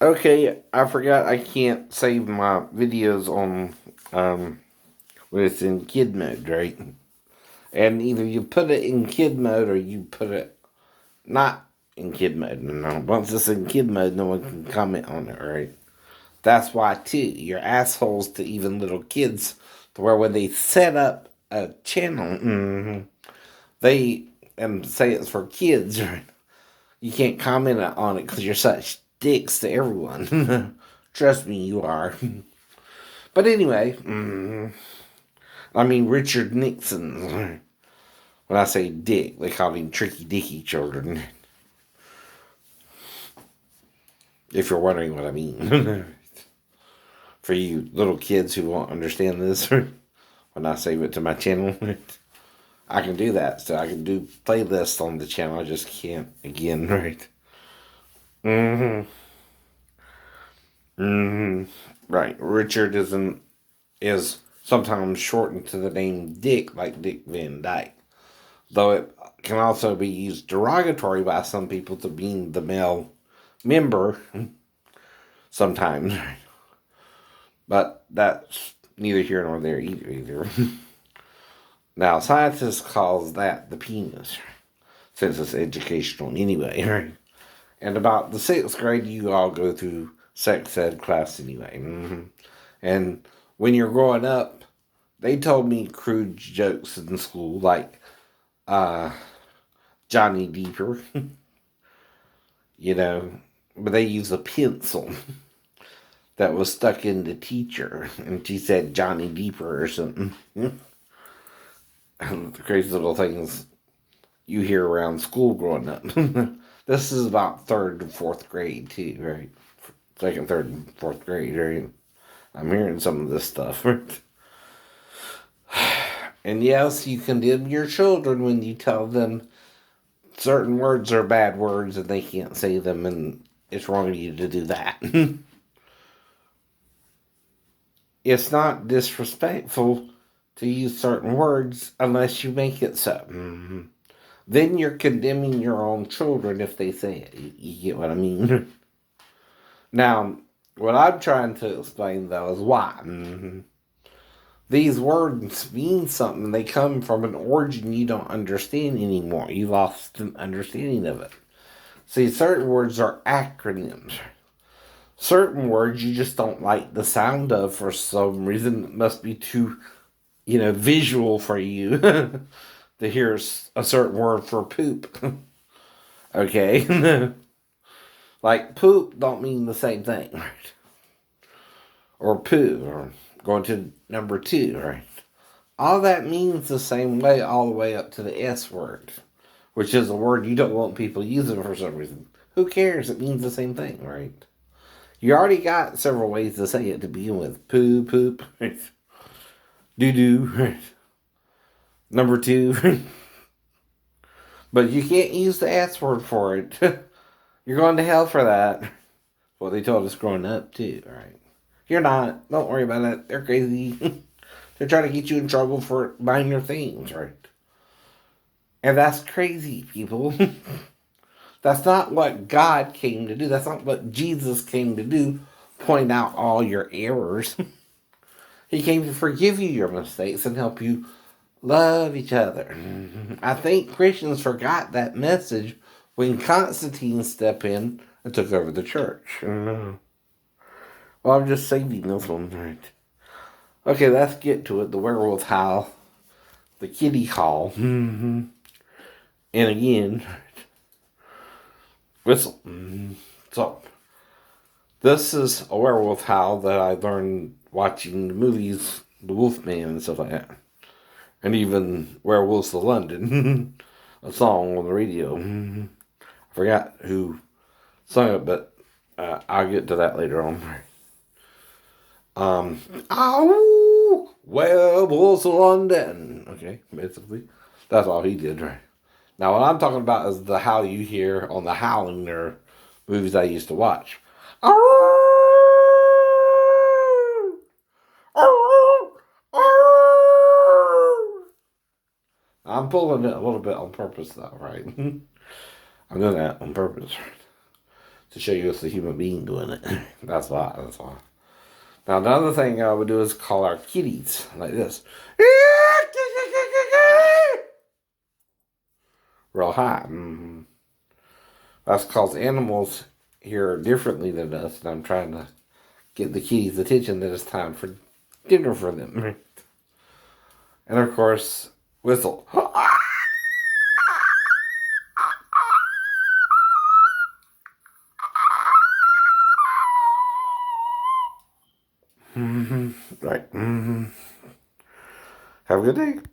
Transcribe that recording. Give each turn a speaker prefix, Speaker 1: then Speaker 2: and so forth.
Speaker 1: Okay, I forgot I can't save my videos on when it's in kid mode, right? And either you put it in kid mode or you put it not in kid mode. No, once it's in kid mode, no one can comment on it, right? That's why too. You're assholes to even little kids, to where when they set up a channel, they and say it's for kids, right? You can't comment on it because you're such dicks to everyone. Trust me, you are. But anyway, I mean Richard Nixon. When I say dick, they call him Tricky Dicky children. If you're wondering what I mean. For you little kids who won't understand this, when I save it to my channel, I can do that. So I can do playlists on the channel. I just can't again, right? Mm-hmm. Mm-hmm. Right. Richard is sometimes shortened to the name Dick, like Dick Van Dyke. Though it can also be used derogatory by some people to mean the male member sometimes. But that's neither here nor there either. Now, scientists calls that the penis, since it's educational anyway, right? And about the sixth grade, you all go through sex ed class anyway. And when you're growing up, they told me crude jokes in school, like uh, Johnny Deeper, you know, but they use a pencil that was stuck in the teacher, and she said Johnny Deeper or something. The crazy little things you hear around school growing up. This is about third and fourth grade too, right? Second, third, and fourth grade, right? I'm hearing some of this stuff. And yes, you condemn your children when you tell them certain words are bad words and they can't say them, and it's wrong of you to do that. It's not disrespectful to use certain words unless you make it so. Then you're condemning your own children if they say it. You get what I mean? Now, what I'm trying to explain though is why. These words mean something. They come from an origin you don't understand anymore. You lost an understanding of it. See, certain words are acronyms. Certain words you just don't like the sound of for some reason. It must be too, visual for you to hear a certain word for poop. Okay? Like poop don't mean the same thing, right? Or poo, or going to number two, right? All that means the same way all the way up to the S word, which is a word you don't want people using for some reason. Who cares? It means the same thing, right? You already got several ways to say it to begin with. Poo, poop, right? Doo-doo, right? Number two. But you can't use the S word for it. You're going to hell for that. Well, they told us growing up, too, right? You're not. Don't worry about it. They're crazy. They're trying to get you in trouble for minor things, right? And that's crazy, people. That's not what God came to do. That's not what Jesus came to do. Point out all your errors. He came to forgive you your mistakes and help you love each other. I think Christians forgot that message when Constantine stepped in and took over the church. Well, I'm just saving this one, right? Okay, let's get to it. The werewolf howl, the kitty call, and again, whistle. So, this is a werewolf howl that I learned watching the movies, The Wolfman and stuff like that. And even Werewolves of London, a song on the radio. I forgot who sung it, but I'll get to that later on. Ow! Werewolves of London. Okay, basically. That's all he did, right? Now, what I'm talking about is the howl you hear on the Howling or movies I used to watch. I'm pulling it a little bit on purpose, though, right? I'm doing that on purpose. to show you it's a human being doing it. That's why. That's why. Now, another thing I would do is call our kitties like this. Real high. Mm-hmm. That's because animals hear differently than us, and I'm trying to get the kitties' attention that it's time for dinner for them. And of course, whistle. Mm-hmm. Right. Mm-hmm. Have a good day.